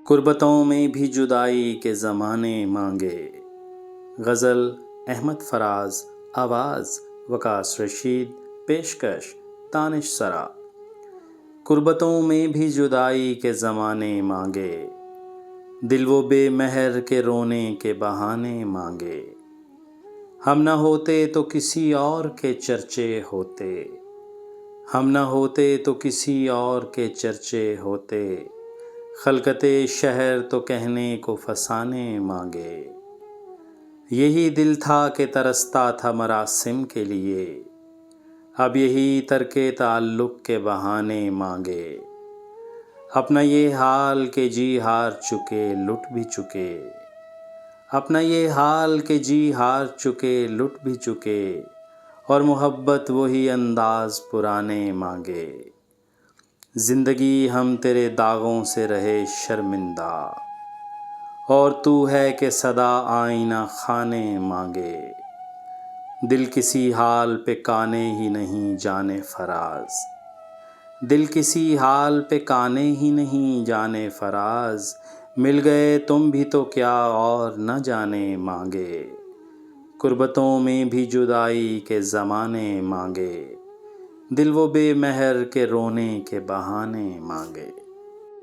قربتوں میں بھی جدائی کے زمانے مانگے۔ غزل احمد فراز، آواز وکاس رشید، پیشکش دانش سرا۔ قربتوں میں بھی جدائی کے زمانے مانگے، دل وہ بے مہر کے رونے کے بہانے مانگے۔ ہم نہ ہوتے تو کسی اور کے چرچے ہوتے، ہم نہ ہوتے تو کسی اور کے چرچے ہوتے۔ خلقت شہر تو کہنے کو فسانے مانگے، یہی دل تھا کہ ترستا تھا مراسم کے لیے، اب یہی ترک تعلق کے بہانے مانگے۔ اپنا یہ حال کہ جی ہار چکے لٹ بھی چکے، اپنا یہ حال کہ جی ہار چکے لٹ بھی چکے، اور محبت وہی انداز پرانے مانگے۔ زندگی ہم تیرے داغوں سے رہے شرمندہ، اور تو ہے کہ صدا آئینہ خانے مانگے۔ دل کسی حال پہ کانے ہی نہیں جانے فراز، دل کسی حال پہ کانے ہی نہیں جانے فراز۔ مل گئے تم بھی تو کیا اور نہ جانے مانگے، قربتوں میں بھی جدائی کے زمانے مانگے، دل وہ بے مہر کے رونے کے بہانے مانگے۔